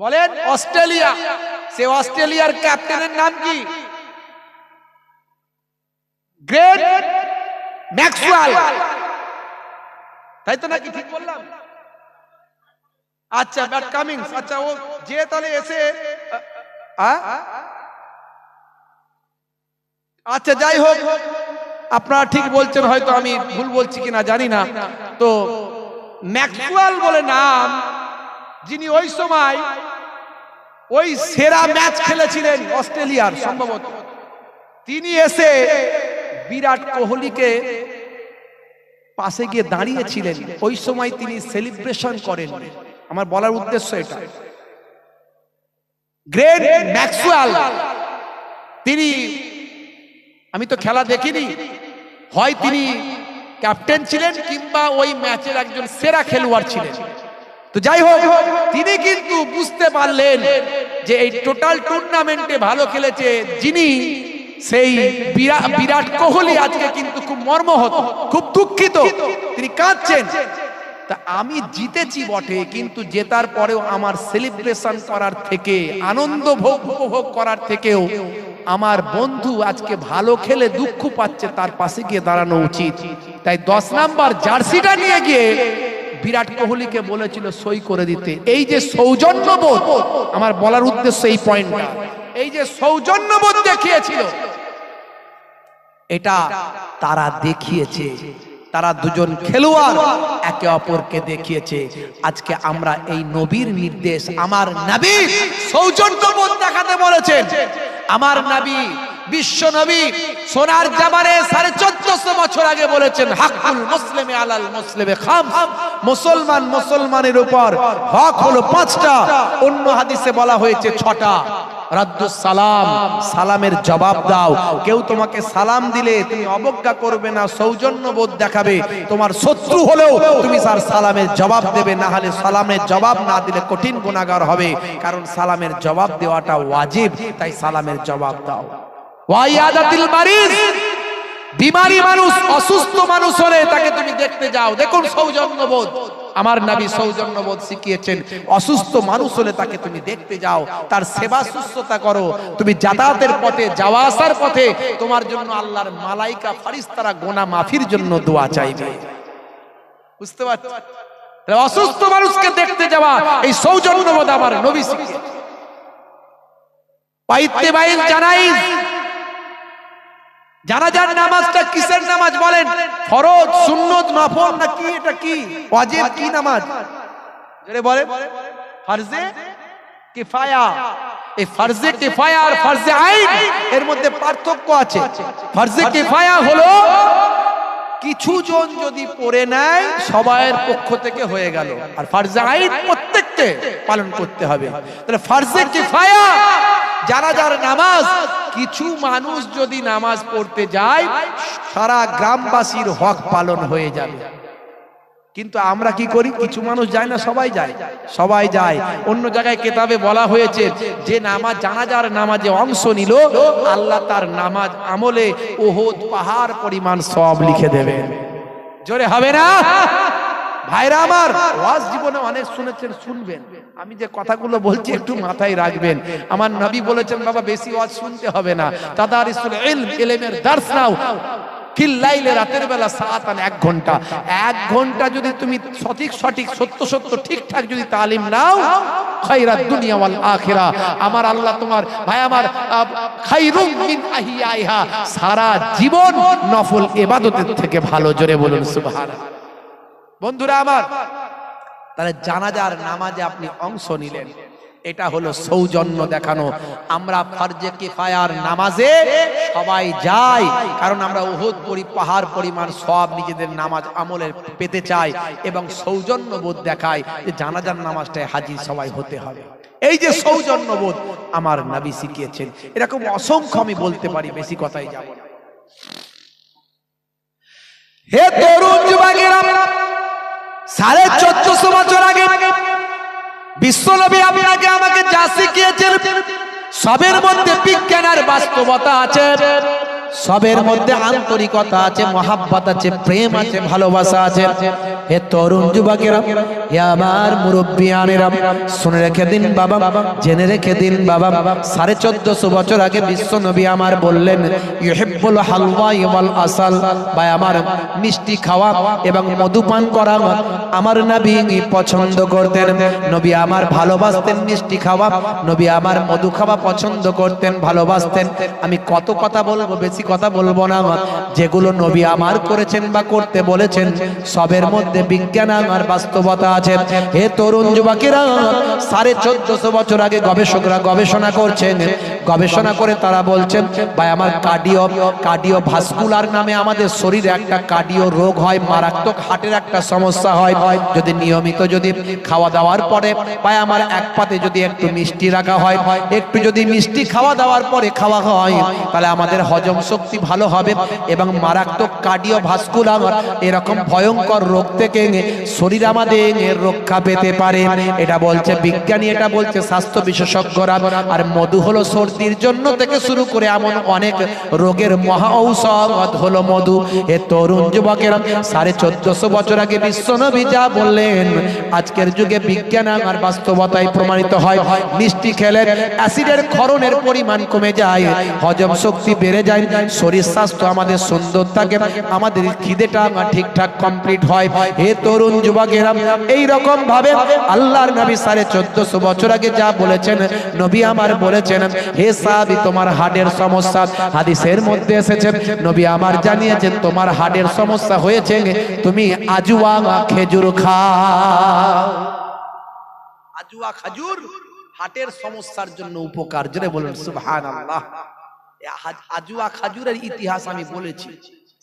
বলেন? অস্ট্রেলিয়া। সে অস্ট্রেলিয়ার ক্যাপ্টেনের নাম কি? গ্রেট ম্যাক্সওয়েল, তাই তো নাকি? ঠিক বললাম? আচ্ছা, ব্যাট কামিংস। আচ্ছা, ও যে তাহলে এসে আচ্ছা যাই হোক, আপনারা ঠিক বলছেন, হয়তো আমি ভুল বলছি কিনা জানি না। তো ম্যাক্সওয়েল বলে নাম, যিনি ওই সময় ওই সেরা ম্যাচ খেলেছিলেন অস্ট্রেলিয়ার সম্ভবত, তিনি এসে বিরাট কোহলিকে পাশে গিয়ে দাঁড়িয়েছিলেন। ওই সময় তিনি সেলিব্রেশন করেন। আমার বলার উদ্দেশ্য এটা, গ্রেট ম্যাক্সওয়েল তিনি, আমি তো খেলা দেখিনি, হয় তিনি ক্যাপ্টেন ছিলেন কিংবা ওই ম্যাচের একজন সেরা খেলোয়াড় ছিলেন। তো যাই হোক, তিনি কিন্তু বুঝতে পারলেন যে এই টোটাল টুর্নামেন্টে ভালো খেলেছে যিনি, সেই বিরাট কোহলি আজকে কিন্তু খুব মর্মাহত, খুব দুঃখিত, তিনি কাঁদছেন। তা আমি জিতেছি বটে, কিন্তু জেতার পরেও আমার সেলিব্রেশন করার থেকে, আনন্দ উপভোগ করার থেকেও আমার বন্ধু আজকে ভালো খেলে দুঃখ পাচ্ছে, তার পাশে গিয়ে দাঁড়ানো উচিত। তাই 10 নাম্বার জার্সিটা নিয়ে গিয়ে বিরাট কোহলিকে বলেছিল সই করে দিতে। এই যে সৌজন্যবোধ, আমার বলার উদ্দেশ্য এই পয়েন্টটা, এই যে সৌজন্যবোধ দেখিয়েছিল, এটা তারা দেখিয়েছে, তারা দুজন খেলোয়াড় একে অপরকে দেখিয়েছে। আজকে আমরা এই নবীর নির্দেশ, আমার নবী সৌজন্যবোধ দেখাতে বলেছেন। আমার নবী, বিশ্ব নবী সোনার জামানে 1450 বছর আগে বলেছেন, হাক্কুল মুসলিমে আলাল মুসলিমে খামস, মুসলমান মুসলমানের উপর হক হলো 5টা, অন্য হাদিসে বলা হয়েছে 6টা। রাদ্দুস সালাম, সালামের জবাব দাও। কেউ তোমাকে সালাম দিলে তুমি অবজ্ঞা করবে না, সৌজন্যবোধ দেখাবে। তোমার শত্রু হলেও তুমি তার সালামের জবাব দেবে, না হলে সালামের জবাব না দিলে কঠিন গুনাহগার হবে। কারণ সালামের জবাব দেওয়াটা ওয়াজিব, তাই সালামের জবাব দাও। ওয়াইয়াদাতিল মারিজ, বিমারি মানুষ, অসুস্থ মানুষ হলে তাকে তুমি দেখতে যাও। দেখুন সৌজন্যবোধ, আমার নবী সৌজন্যবোধ শিখিয়েছেন। অসুস্থ মানুষ হলে তাকে তুমি দেখতে যাও, তার সেবা শুশ্রূষা করো। তুমি যাতায়াতের পথে, যাওয়া আসার পথে তোমার জন্য আল্লাহর মালাইকা ফেরেশতারা গুনাহ মাফির জন্য দোয়া চাইবে। বুঝতে পারছো? অসুস্থ মানুষকে দেখতে যাওয়া, এই সৌজন্যবোধ আমার নবী শিখিয়েছেন। ইত্তেবাইল জানাইজ, জানাজার নামাজটা কিসের নামাজ বলেন? ফরজ, সুন্নত, নফল নাকি এটা কি ওয়াজিব, কি নামাজ জোরে বলেন? ফরজে কিফায়া। এই ফরজে কিফায়া আর ফরজে আইন এর মধ্যে পার্থক্য আছে। ফরজে কিফায়া হলো কিছু জন যদি পড়ে নেয় সবার পক্ষ থেকে হয়ে গেল, আর ফরজে আইন প্রত্যেককে পালন করতে হবে। তাহলে ফরজে কিফায়া জানাজার নামাজ, কিছু মানুষ যদি নামাজ পড়তে যায় সারা গ্রামবাসীর হক পালন হয়ে যাবে। কিন্তু আমরা কি করি? কিছু মানুষ যায় না, সবাই যায়, সবাই যায়। অন্য জায়গায় কেতাবে বলা হয়েছে যে নামাজ, জানাজার নামাজে অংশ নিল, আল্লাহ তার নামাজ আমলে উহুদ পাহাড় পরিমাণ সওয়াব লিখে দেবে। জোরে হবে না ভাইরা আমার? ওয়াজ জীবনে অনেক শুনেছেন, শুনবেন। আমি যে কথাগুলো বলছি একটু মাথায় রাখবেন। আমার নবী বলেছেন, বাবা বেশি ওয়াজ শুনতে হবে না, তাদারিসুল ইলম, ইলমের দার্স নাও। ফিল লাইলে, রাতের বেলা সাআতান, 1 ঘন্টা। 1 ঘন্টা যদি তুমি সঠিক সত্য ঠিকঠাক যদি তালিম নাও, খায়রাত দুনিয়া ওয়াল আখিরা, আমার আল্লাহ তোমার, ভাই আমার, খায়রুম মিন আহিয়াইহা, সারা জীবন নফল ইবাদতের থেকে ভালো। জোরে বলুন সুবহানাল্লাহ। বন্ধুরা আমার, তাহলে জানাজার নামাজে আপনি অংশ নিলেন, এটা হলো সৌজন্য দেখানো। আমরা ফরজে কিফায়ার নামাজে সবাই যাই, কারণ আমরা উহুদ পাহাড় পরিমাণ সওয়াব নিজেদের নামাজ আমলে পেতে চাই, এবং সৌজন্যবোধ দেখাই যে জানাজার নামাজটায় হাজির সবাই হতে হবে। এই যে সৌজন্যবোধ আমার নবী শিখিয়েছেন, এরকম অসংখ্য আমি বলতে পারি, বেশি কথাই যাব না। হে তরুণ যুবকেরা, 1450 বছর আগে বিশ্বনবী আপনাকে আমাকে যা শিখিয়েছেন, সবের মধ্যে বিজ্ঞান আর বাস্তবতা আছে। সবের মধ্যে আন্তরিকতা আছে, মহাব্বত আছে, প্রেম আছে, ভালোবাসা আছে। হে তরুণ যুবকেরা, হে আমার মুরব্বিয়ানেরা, শুনে রেখে দিন বাবা, জেনে রেখে দিন বাবা, 1450 বছর আগে বিশ্ব নবী আমার বললেন ইউহিব্বুল হালওয়া ওয়াল আসাল, ভাই আমার মিষ্টি খাওয়া এবং মধু পান করা আমার নবী পছন্দ করতেন। নবী আমার ভালোবাসতেন মিষ্টি খাওয়া, নবী আমার মধু খাওয়া পছন্দ করতেন, ভালোবাসতেন। আমি কত কথা বলবো, বেশি কথা বলবো না। যেগুলো নবী আমার করেছেন বা করতে বলেছেন সবের মধ্যে বিজ্ঞান আর বাস্তবতা আছে। হে তরুণ যুবকেরা, 1450 বছর আগে গবেষকরা গবেষণা করছেন, গবেষণা করে তারা বলছেন ভাই আমার কার্ডিও ভাস্কুলার নামে আমাদের শরীরে একটা কার্ডিও রোগ হয়, মারাত্মক হার্টের একটা সমস্যা হয়। যদি নিয়মিত যদি খাওয়া দাওয়ার পরে ভাই আমার এক পাতে যদি একটু মিষ্টি রাখা হয়, একটু যদি মিষ্টি খাওয়া দাওয়ার পরে খাওয়া হয়, তাহলে আমাদের হজম শক্তি ভালো হবে এবং মারাত্মক কার্ডিও ভাস্কুলার এরকম ভয়ঙ্কর রোগ থেকে শরীর আমাদের রক্ষা পেতে পারে। এটা বলছে বিজ্ঞানী, এটা বলছে স্বাস্থ্য বিশেষজ্ঞরা। আর মধু হলো সর্দির জন্য থেকে শুরু করে এমন অনেক রোগের মহা ঔষধ হলো মধু। এ তরুণ যুবকেরা, 1450 বছর আগে বিশ্বনবী যা বললেন আজকের যুগে বিজ্ঞান আর বাস্তবতায় প্রমাণিত হয়। মিষ্টি খেলে অ্যাসিডের ক্ষরণের পরিমাণ কমে যায়, হজম শক্তি বেড়ে যায়, শরীর স্বাস্থ্য আমাদের সুন্দর থাকে, আমাদের খিদেটা ঠিকঠাক কমপ্লিট হয়। হে তরুণ যুবকেরা, এই রকম ভাবে আল্লাহর নবী 1450 বছর আগে যা বলেছেন নবী আমার বলেছেন হে সাহাবী তোমার হার্টের সমস্যা, হাদিসের মধ্যে এসেছে নবী আমার জানিয়েছেন তোমার হার্টের সমস্যা হয়েছে, তুমি আজুয়া খেজুর খাও। আজুয়া খেজুর হার্টের সমস্যার জন্য উপকার, জোরে বলুন সুবহানাল্লাহ। আজুয়া খেজুরের ইতিহাস আমি বলেছি,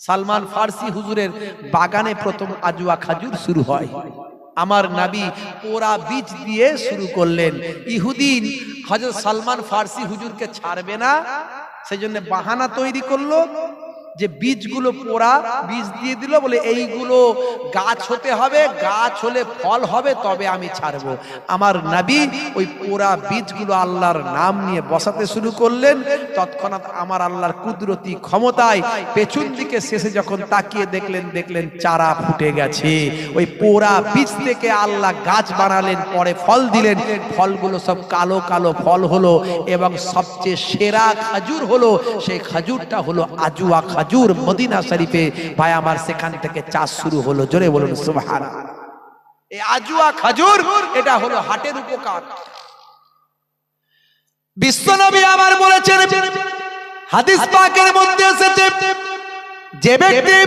সালমান ফার্সি হুজুরের বাগানে প্রথম আজুয়া খেজুর শুরু হয়। আমার নবী পোড়া বীজ দিয়ে শুরু করলেন। ইহুদি হযরত সালমান ফার্সি হুজুরকে ছাড়বে না, সেজন্য বাহানা তৈরি করলো যে বীজগুলো পোড়া বীজ দিয়ে দিল, বলে এইগুলো গাছ হতে হবে, গাছ হলে ফল হবে তবে আমি ছাড়বো। আমার নবী ওই পোড়া বীজগুলো আল্লাহর নাম নিয়ে বসাতে শুরু করলেন। তৎক্ষণাৎ আমার আল্লাহর কুদরতি ক্ষমতায় পেছন দিকে শেষে যখন তাকিয়ে দেখলেন চারা ফুটে গেছে। ওই পোড়া বীজ থেকে আল্লাহ গাছ বানালেন, পরে ফল দিলেন, ফলগুলো সব কালো কালো ফল হলো এবং সবচেয়ে সেরা খাজুর হলো, সেই খাজুরটা হলো আজুয়া খাজুর। মদিনা শরীফে ভাই আমার সেখান থেকে চাষ শুরু হলো, জোরে বলুন সুবহানাল্লাহ। এই আজুয়া খাজুর এটা হলো হার্টের উপকার। বিশ্বনবী আমার বলেছেন হাদিস পাকের মধ্যে এসেছে যে ব্যক্তি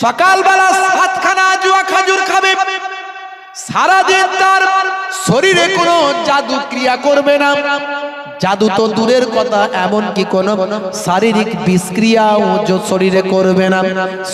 সকালবেলা 7খানা আজুয়া খাজুর খাবে সারাদিন তার শরীরে কোনো জাদু ক্রিয়া করবে না। জাদু তো দূরের কথা, এমন কি কোনো শারীরিক বিষক্রিয়াও শরীরে করবে না,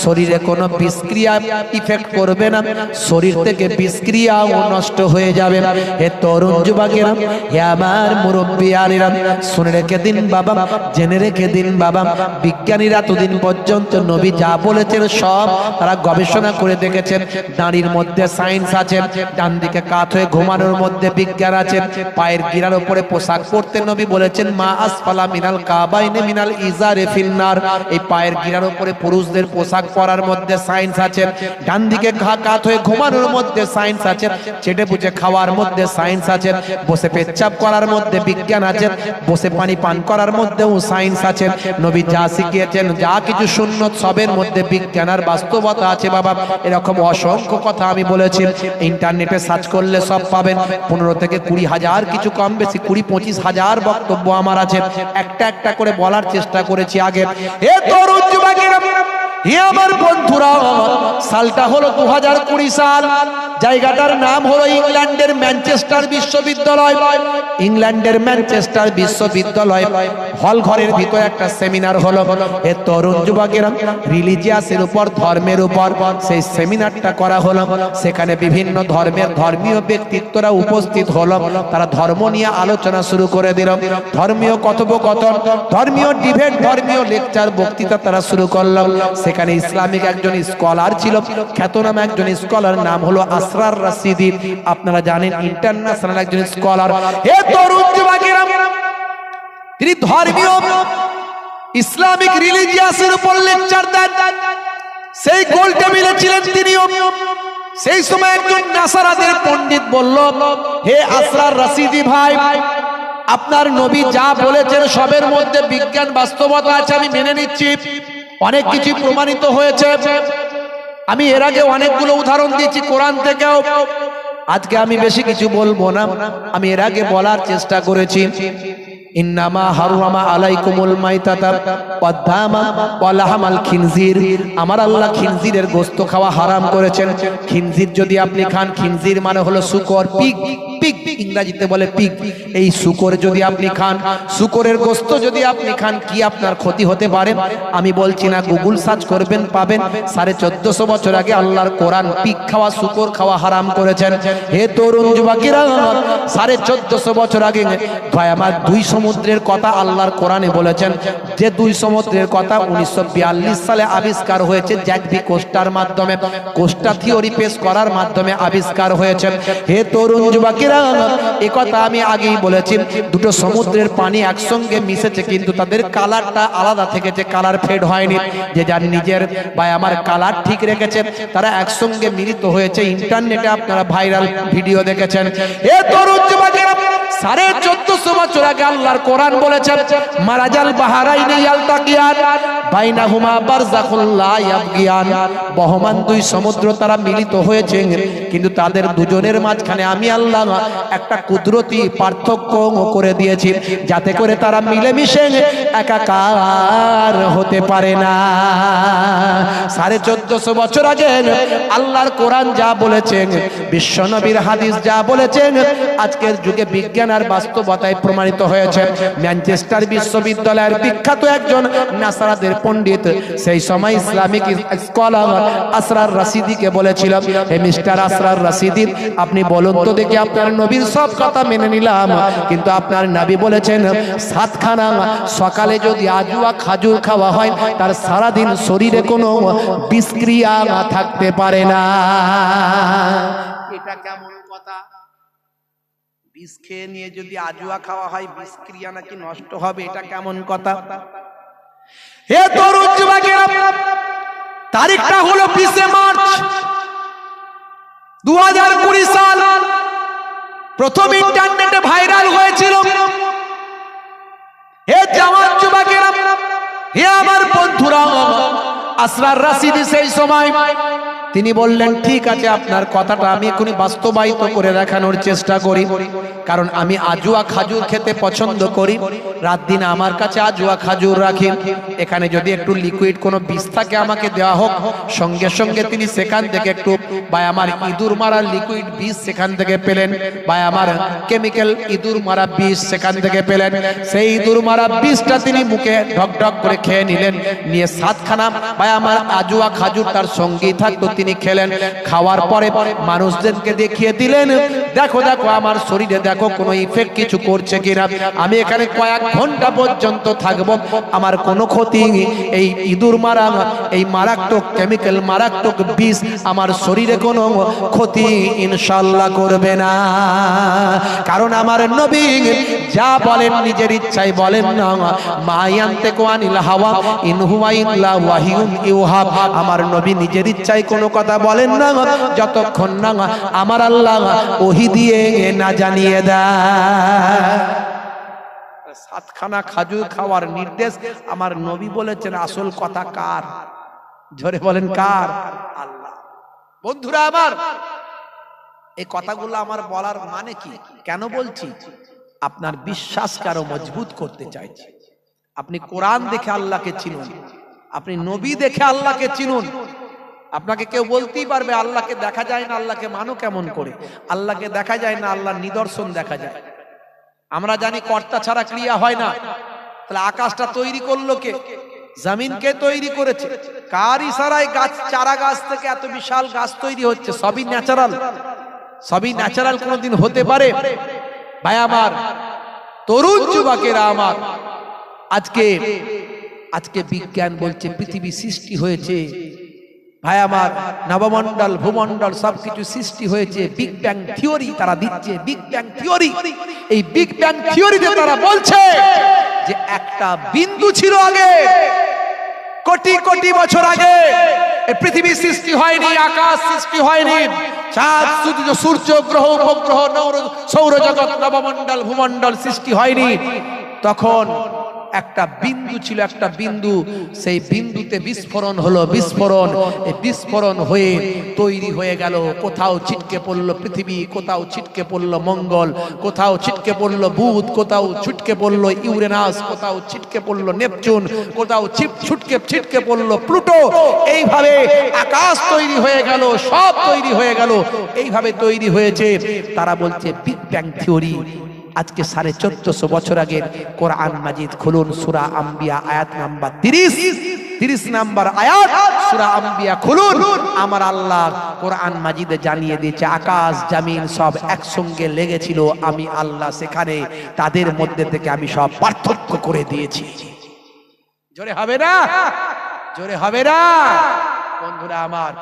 শরীরে কোনো বিষক্রিয়া ইফেক্ট করবে না, শরীর থেকে বিষক্রিয়াও নষ্ট হয়ে যাবে। হে তরুণ যুবকেরা, হে আমার মুরব্বিয়ানেরা, শুনে রেখে দিন বাবা, জেনে রেখে দিন বাবা, বিজ্ঞানীরা এতদিন পর্যন্ত নবী যা বলেছেন সব তারা গবেষণা করে দেখেছেন। দাঁড়ির মধ্যে সায়েন্স আছে, ডান দিকে কাত হয়ে ঘুমানোর মধ্যে বিজ্ঞান আছে, পায়ের গিরার উপরে পোশাক পরতে নবী বলেছেন মা আসফালা মিনাল কাবাইনে মিনাল ইজারে ফিন্নার। এই পায়ের গিরার উপরে পুরুষদের পোশাক পরার মধ্যে সায়েন্স আছে, ডান দিকে কাত হয়ে ঘুমানোর মধ্যে সায়েন্স আছে, চেটে পুচে খাওয়ার মধ্যে সায়েন্স আছে, বসে পেচ্ছাপ করার মধ্যে বিজ্ঞান আছে, বসে পানি পান করার মধ্যেও সায়েন্স আছে। নবী যা শিখিয়েছেন যা কিছু সুন্নত সবের মধ্যে বিজ্ঞান আর বাস্তবতা আছে বাবা। এরকম অসংখ্য কথা আমি বলেছি, ইন্টারনেটে সার্চ করলে সব পাবেন। 15 থেকে 20 হাজার, কিছু কম বেশি 20-25 হাজার বক্তব্য আমার আছে, একটা একটা করে বলার চেষ্টা করেছি আগে। এ তরুণ যুবকেরা, হে আমার বন্ধুরা, সালটা হলো 2020 সাল। জায়গাটার নাম হলো ইংল্যান্ডের ম্যানচেস্টার বিশ্ববিদ্যালয়। ইংল্যান্ডের ম্যানচেস্টার বিশ্ববিদ্যালয় হল ঘরের ভিতরে একটা সেমিনার হলো। এ তরুণ যুবকেরা, রিলিজিয়াসের উপর, ধর্মের উপর সেই সেমিনারটা করা হলো। সেখানে বিভিন্ন ধর্মের ধর্মীয় ব্যক্তিত্বরা উপস্থিত হলো। তারা ধর্ম নিয়ে আলোচনা শুরু করে দিল, ধর্মীয় কথোপকথন, ধর্মীয় ডিবেট, ধর্মীয় লেকচার, বক্তৃতা তারা শুরু করলো। সেখানে ইসলামিক একজন স্কলার ছিল, খ্যাতনাম একজন স্কলার, নাম হলো আসরার রাশিদি। আপনারা জানেন ইন্টারন্যাশনাল একজন স্কলার। হে তরুণ যুবকেরা, তিনি ধর্মীয় ইসলামিক রিলিজিয়াসের উপর লেকচার দেন, সেই গোল টেবিলে ছিলেন তিনিও। সেই সময় একজন নাসারাদের পণ্ডিত বলল, হে আসরার রশিদি ভাই, আপনার নবী যা বলেছেন সবের মধ্যে বিজ্ঞান বাস্তবতা আছে, আমি মেনে নিচ্ছি, অনেক কিছু প্রমাণিত হয়েছে। আমি এর আগে অনেকগুলো উদাহরণ দিয়েছি কোরআন থেকেও। আজকে আমি বেশি কিছু বলবো না, আমি এর আগে বলার চেষ্টা করেছি। ইন্নামা হারামা আলাইকুমুল মাইতাতা ওয়াদ-দামা ওয়া লাহমাল খিনজির, আমার আল্লাহ খিনজিরের গোশত খাওয়া হারাম করেছেন। খিনজির যদি আপনি খান, খিনজির মানে হলো শূকর, পিগ, পিগ ইংরেজিতে বলে পিগ। এই শূকর যদি আপনি খান, শূকরের গোশত যদি আপনি খান, কি আপনার ক্ষতি হতে পারে? আমি বলছি না, গুগল সার্চ করবেন, পাবেন। 1450 বছর আগে আল্লাহর কোরআন পিগ খাওয়া, শূকর খাওয়া হারাম করেছেন। হে তরুণ যুবকেরা, 1450 বছর আগে ভাই আমার দুই সমুদ্রের কথা আল্লাহর কোরআনে বলেছেন। যে দুই সমুদ্রের কথা 1942 সালে আবিষ্কার হয়েছে, জ্যাকবি কোস্টার মাধ্যমে, কোস্টা থিওরি পেশ করার মাধ্যমে আবিষ্কার হয়েছে। হে তরুণ যুবকেরা, এই কথা আমি আগেই বলেছি, দুটো সমুদ্রের পানি একসঙ্গে মিশেছে, কিন্তু তাদের কালারটা আলাদা থেকেছে, কালার ফেড হয়নি। যে যার নিজের ভাই আমার কালার ঠিক রেখেছে, তারা একসঙ্গে মিলিত হয়েছে। ইন্টারনেটে আপনারা ভাইরাল ভিডিও দেখেছেন। হে তরুণ যুবকেরা, 1450 বছর আগে আল্লাহর কোরআন বলেছেন, মারাজাল বাহারাইনি ইয়ালতাকিয়ান বাইনাহুমা বারযাখুল লা ইয়াবগিয়ান, বহমান দুই সমুদ্র তারা মিলিত হয়েছে, কিন্তু তাদের দুজনের মাঝখানে আমি আল্লাহ একটা কুদরতি পার্থক্য করে দিয়েছি, যাতে করে তারা মিলেমিশে একাকার হতে পারে না। 1450 বছর আগে আল্লাহর কোরআন যা বলেছেন, বিশ্বনবীর হাদিস যা বলেছেন, আজকের যুগে বিজ্ঞান আর বাস্তবতায় প্রমাণিত হয়েছে। ম্যানচেস্টার বিশ্ববিদ্যালয়ের বিখ্যাত একজন নাসারাদের পণ্ডিত সেই সময় ইসলামিক স্কলার আসরার রশিদিকে বলেছিল, হে মিস্টার আসরার রশিদি, আপনি বলুন তো দেখি, আপনার নবীর সব কথা মেনে নিলাম, কিন্তু আপনার নবী বলেছেন 7 খানা সকালে যদি আজুয়া খাজুর খাওয়া হয়, তার সারাদিন শরীরে কোনো বিষক্রিয়া থাকতে পারে না। এটা কেমন কথা? বিষ খেয়ে নিয়ে যদি আজুয়া খাওয়া হয়, বিষক্রিয়া নাকি নষ্ট হবে, এটা কেমন কথা? হে তরুণ যুবকেরা, তারিখটা হলো 20 মার্চ 2020 সাল। প্রথম ইন্টারনেটে ভাইরাল হয়েছিল। হে জওয়ান যুবকেরা, হে আমার বন্ধুরা, আসরার রশিদি সেই সময় তিনি বললেন, ঠিক আছে, আপনার কথাটা আমি এখনই বাস্তবায়িত করে দেখানোর চেষ্টা করি, কারণ আমি আজুয়া খাজুর খেতে পছন্দ করি। রাত দিন আমার কাছে আজুয়া খাজুর রাখি। এখানে যদি একটু লিকুইড কোনো বিষ থাকে আমাকে দেওয়া হোক। সঙ্গে সঙ্গে তিনি সেখান থেকে একটু বা আমার ইঁদুর মারার লিকুইড বিষ সেখান থেকে পেলেন, বা আমার কেমিক্যাল ইঁদুর মারা বিষ সেখান থেকে পেলেন। সেই ইঁদুর মারা বিষটা তিনি মুখে ঢক ঢক করে খেয়ে নিলেন। নিয়ে 7 খানা বা আমার আজুয়া খাজুর তার সঙ্গেই থাকতো, তিনি খেলেন। খাওয়ার পরে মানুষদেরকে দেখিয়ে দিলেন, দেখো দেখো আমার শরীরে দেখো কোনো ইফেক্ট কিছু করছে কিনা, আমি এখানে কয়েক ঘন্টা পর্যন্ত থাকবো, আমার কোনো ক্ষতি, এই ইঁদুর মারা এই মারাত্মক কেমিক্যাল মারাত্মক বিষ আমার শরীরে কোনো ক্ষতি ইনশাআল্লাহ করবে না। কারণ আমার নবী যা বলেন নিজের ইচ্ছায় বলেন না, মা ইয়ানতিকু আনিল হাওয়া ইন হুয়া ইল্লা ওয়াহিয়ুন ইউহা। আমার নবী নিজের ইচ্ছায় কোনো কথা বলেন না, যতক্ষণ না আমার আল্লাহ ওহী দিয়ে না জানিয়ে দেয়। 7 খানা খাজুর খাওয়ার নির্দেশ আমার নবী বলেছেন। আসল কথা কার? জোরে বলেন কার? আল্লাহ। বন্ধুরা আমার, এই কথাগুলো আমার বলার মানে কি, কেন বলছি? আপনার বিশ্বাসকে আরো মজবুত করতে চাইছি। আপনি কোরআন দেখে আল্লাহকে চিনুন, আপনি নবী দেখে আল্লাহকে চিনুন। আপনাকে কেউ বলতেই পারবে আল্লাহকে দেখা যায় না, আল্লাহকে মানো কেমন করে? আল্লাহকে দেখা যায় না, আল্লাহর নিদর্শন দেখা যায়। আমরা জানি কর্তা ছাড়া ক্রিয়া হয় না। তাহলে আকাশটা তৈরি করলো কে? জমিনকে তৈরি করেছে। কার ইশারায় গাছ, চারা গাছ থেকে এত বিশাল গাছ তৈরি হচ্ছে? সবই ন্যাচারাল। সবই ন্যাচারাল কোনদিন হতে পারে? ভাই আমার, তরুণ যুবকেরা আমার, আজকে বিজ্ঞান বলছে পৃথিবী সৃষ্টি হয়েছে। ভাই আমার, নবমণ্ডল ভূমণ্ডল সবকিছু সৃষ্টি হয়েছে বিগ ব্যাং থিওরি তারা দিচ্ছে। বিগ ব্যাং থিওরি, এই বিগ ব্যাং থিওরিতে তারা বলছে যে একটা বিন্দু ছিল আগে, কোটি কোটি বছর আগে এই পৃথিবী সৃষ্টি হয়নি, আকাশ সৃষ্টি হয়নি, চাঁদ সূর্য গ্রহ উপগ্রহ সৌরজগৎ নবমণ্ডল ভূমণ্ডল সৃষ্টি হয়নি। তখন একটা বিন্দু ছিল, একটা বিন্দু, সেই বিন্দুতে বিস্ফোরণ হলো, বিস্ফোরণ, এই বিস্ফোরণ হয়ে তৈরি হয়ে গেল, কোথাও ছিটকে পড়লো পৃথিবী, কোথাও ছিটকে পড়লো মঙ্গল, কোথাও ছিটকে পড়লো বুধ, কোথাও ছিটকে পড়লো ইউরেনাস, কোথাও ছিটকে পড়লো নেপচুন, কোথাও ছিটকে পড়লো প্লুটো। এইভাবে আকাশ তৈরি হয়ে গেল, সব তৈরি হয়ে গেল, এইভাবে তৈরি হয়েছে। তারা বলছে বিগ ব্যাং থিওরি। আজকে 1450 বছর আগের কোরআন মাজিদ খুলুন, সূরা আম্বিয়া আয়াত নাম্বার 30 নাম্বার আয়াত সূরা আম্বিয়া খুলুন। আমার আল্লাহ কোরআন মাজিদে জানিয়ে দিয়েছে আকাশ জমিন সব একসঙ্গে লেগেছিল, আমি আল্লাহ সেখানে তাদের মধ্যে থেকে আমি সব পার্থক্য করে দিয়েছি। জোরে হবে না? জোরে হবে না? বন্ধুরা আমার,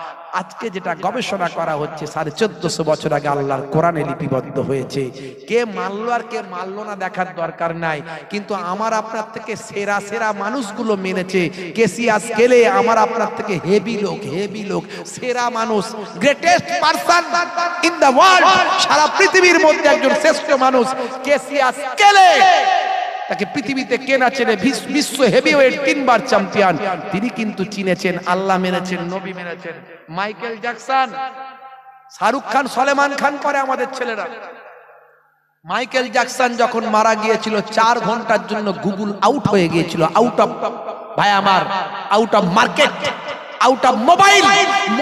আজকে যেটা গবেষণা করা হচ্ছে 1450 বছর আগে আল্লাহর কোরআনে লিপিবদ্ধ হয়েছে। কে মানলো আর কে মানলো না দেখার দরকার নাই, কিন্তু আমার আপনার থেকে সেরা সেরা মানুষগুলো মেনেছে। কেসিয়া স্কেলে আমার আপনার থেকে হেভি লোক, সেরা মানুষ, greatest person in the world, সারা পৃথিবীর মধ্যে একজন শ্রেষ্ঠ মানুষ কেসিয়া স্কেলে। তাকে পৃথিবীতে কেনা চেনে, বিশ্ব হেভিওয়েট 3 বার চ্যাম্পিয়ন, তিনি কিন্তু চিনেছেন, আল্লাহ মেনেছেন, নবী মেনেছেন। মাইকেল জ্যাকসন, শাহরুখ খান, সলমান খান করে আমাদের ছেলেরা। মাইকেল জ্যাকসন যখন মারা গিয়েছিল 4 ঘন্টার জন্য গুগল আউট হয়ে গিয়েছিল, আউট অফ, ভাই আমার, out of market, out of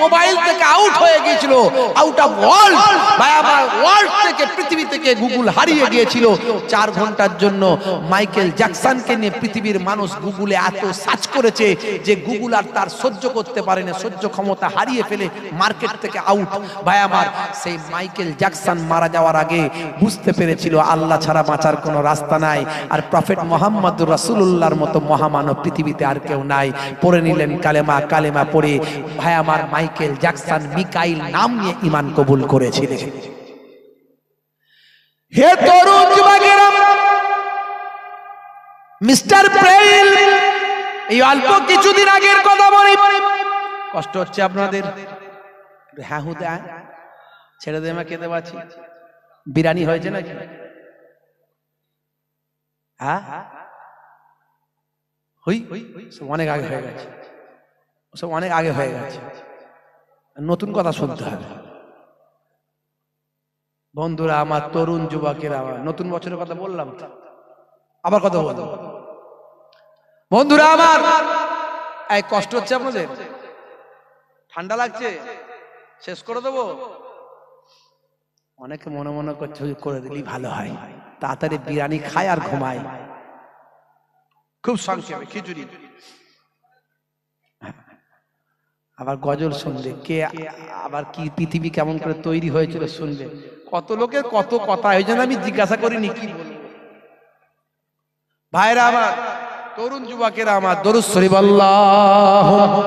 mobile থেকে আউট হয়ে গিয়েছিল, আউট অফ ওয়ার্ল্ড, ভাই আমার, ওয়ার্ল্ড থেকে, পৃথিবী থেকে গুগল হারিয়ে গিয়েছিল 4 ঘন্টার জন্য। মাইকেল জ্যাকসনকে নিয়ে পৃথিবীর মানুষ গুগলে এত সার্চ করেছে যে গুগল আর তার সহ্য করতে পারে না, সহ্য ক্ষমতা হারিয়ে ফেলে মার্কেট থেকে আউট। ভাই আমার, সেই মাইকেল জ্যাকসন মারা যাওয়ার আগে বুঝতে পেরেছিল আল্লাহ ছাড়া বাঁচার কোনো রাস্তা নাই, আর প্রফেট মুহাম্মদুর রাসূলুল্লাহর মতো মহামানব পৃথিবীতে আর কেউ নাই। পড়ে নিলেন কালেমা পড়ে, ভাই আমার, মাইকেল জ্যাকসন মিকাইল নাম নিয়ে ঈমান কবুল করেছিলেন। হে তরুণ যুবকেরা, মিস্টার প্রেইল, এই অল্প কিছুদিন আগের কথা বলি, কষ্ট হচ্ছে আপনাদের? হ্যাঁ হুদা ছেড়ে দে, মা খেতে পাচ্ছি। বিরিয়ানি হয়েছে নাকি? হ্যাঁ, অনেক আগে হয়ে গেছে, সব অনেক আগে হয়ে গেছে, নতুন কথা শুনতে হবে। বন্ধুরা আমার, তরুণ যুবকেরা আমার, নতুন বছরের কথা বললাম, আবার কথা বলবো। বন্ধুরা আমার, এই কষ্ট হচ্ছে আপনাদের? ঠান্ডা লাগছে? শেষ করে দেবো? অনেকে মনে মনে করছে করে দিলি ভালো হয়, তাড়াতাড়ি বিরিয়ানি খায় আর ঘুমায়। খুব সংক্ষেপে খিচুড়ি, আবার গজল শুনবে, কে আবার কি পৃথিবী কেমন করে তৈরি হয়েছিল শুনবে, কত লোকের কত কথা, ওই জন্য আমি জিজ্ঞাসা করিনি কি বলবো। ভাইরা আমার, তরুণ যুবকেরা আমার, দরুদ শরীফ আল্লাহুম্মা,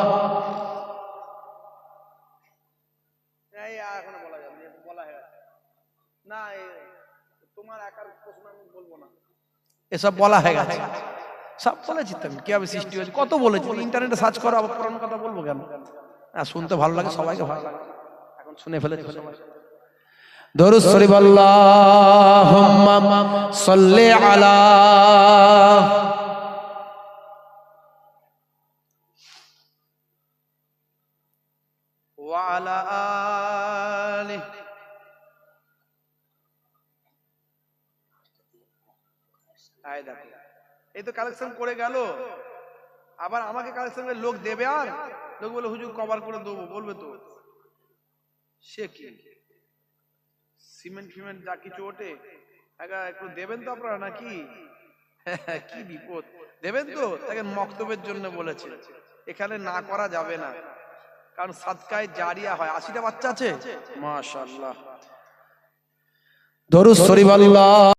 এখনো বলা যাবে না, বলা হয়ে গেছে না, তোমার একার প্রশ্ন আমি বলবো না, এসব বলা হয়ে গেছে, সব বলেছি তো আমি, কিভাবে সৃষ্টি হয়েছে কত বলেছি। ইন্টারনেটে সার্চ করো, আবার পুরনো কথা বলবো কেন? শুনতে ভালো লাগে, সবাইকে ভালো লাগে, এখন শুনে ফেলেছে সবাই। দরুদ শরীফ আল্লাহুম্মা সাল্লি আলা ওয়া আলা আলিহি। আয় দেখো, এই তো কালেকশন করে গেল, আবার আমাকে কালেকশন করে লোক দেবে, আর লোক বলে হুজুর কভার করে দেবো, বলবে তো সে কি সিমেন্ট ফিমেন্ট যা কিছু ওঠে, একটু দেবেন তো আপনারা নাকি? কি বিপদ, দেবেন তো? তাকে মক্তবের জন্য বলেছে, এখানে না করা যাবে না, কারণ সাদকায়ে জারিয়া হয়। 80টা বাচ্চা আছে, মাশাআল্লাহ। দরুদ শরীফ আল্লাহ।